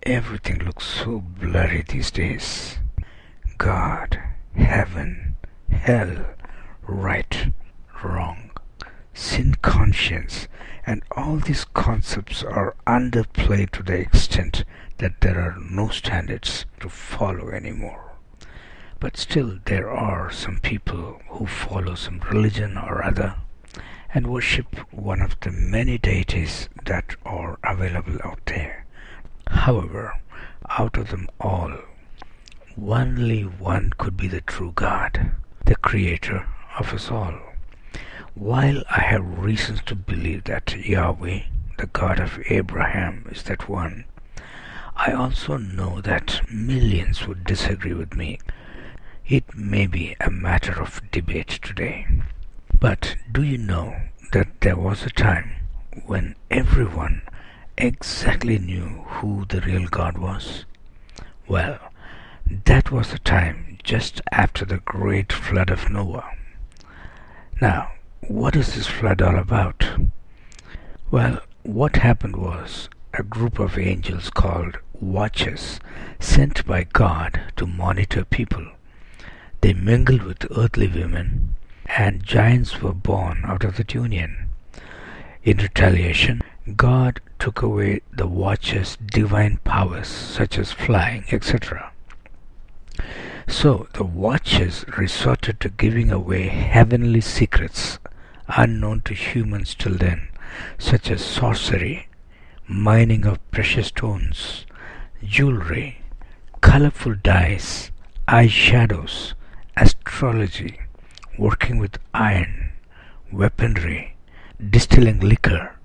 Everything looks so blurry these days. God, heaven, hell, right, wrong, sin conscience, and all these concepts are underplayed to the extent that there are no standards to follow anymore. But still, there are some people who follow some religion or other and worship one of the many deities that are available out there. However, out of them all, only one could be the true God, the creator of us all. While I have reasons to believe that Yahweh, the God of Abraham, is that one, I also know that millions would disagree with me. It may be a matter of debate today. But do you know that there was a time when everyone exactly knew who the real God was? Well, that was the time just after the great flood of Noah. Now, what is this flood all about? Well, what happened was a group of angels called watchers sent by God to monitor people. They mingled with earthly women, and giants were born out of that union. In retaliation, God took away the watchers' divine powers such as flying, etc. So the watchers resorted to giving away heavenly secrets unknown to humans till then, such as sorcery, mining of precious stones, jewelry, colorful dyes, eyeshadows, astrology, working with iron, weaponry, distilling liquor,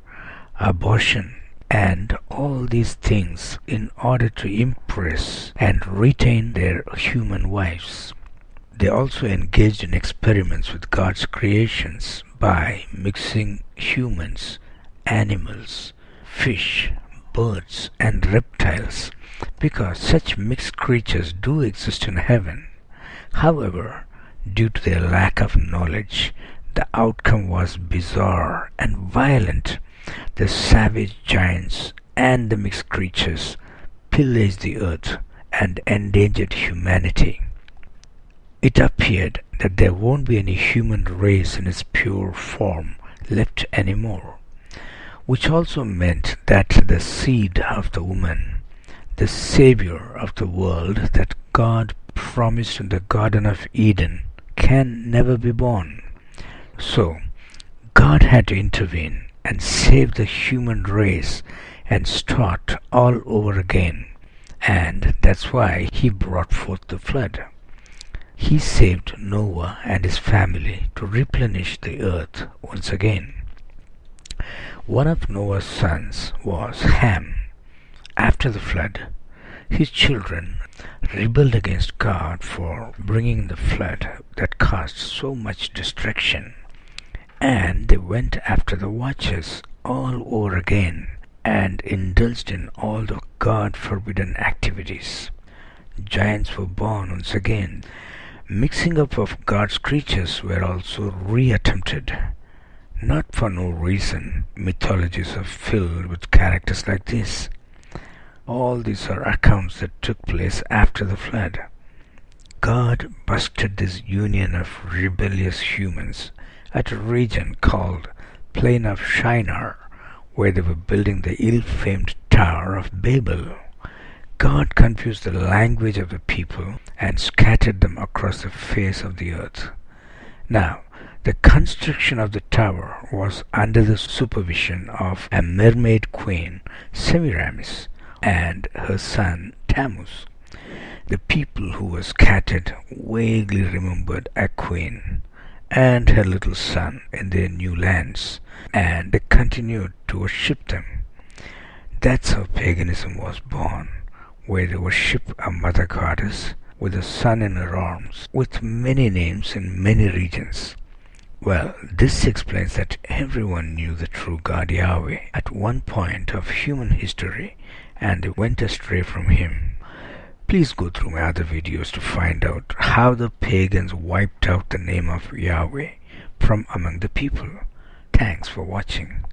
abortion, and all these things in order to impress and retain their human wives. They also engaged in experiments with God's creations by mixing humans, animals, fish, birds, and reptiles, because such mixed creatures do exist in heaven. However, due to their lack of knowledge, the outcome was bizarre and violent. The savage giants and the mixed creatures pillaged the earth and endangered humanity. It appeared that there won't be any human race in its pure form left anymore, which also meant that the seed of the woman, the savior of the world that God promised in the Garden of Eden, can never be born. So, God had to intervene and save the human race and start all over again, and that's why He brought forth the flood. He saved Noah and his family to replenish the earth once again. One of Noah's sons was Ham. After the flood, his children rebelled against God for bringing the flood that caused so much destruction, and they went after the watchers all over again and indulged in all the God-forbidden activities. Giants were born once again. Mixing up of God's creatures were also re-attempted. Not for no reason. Mythologies are filled with characters like this. All these are accounts that took place after the flood. God busted this union of rebellious humans at a region called Plain of Shinar, where they were building the ill-famed Tower of Babel. God confused the language of the people and scattered them across the face of the earth. Now, the construction of the tower was under the supervision of a mermaid queen, Semiramis, and her son Tammuz. The people who were scattered vaguely remembered a queen and her little son in their new lands, and they continued to worship them. That's how paganism was born, where they worship a mother goddess with a son in her arms, with many names in many regions. Well, this explains that everyone knew the true God Yahweh at one point of human history, and they went astray from Him. Please go through my other videos to find out how the pagans wiped out the name of Yahweh from among the people. Thanks for watching.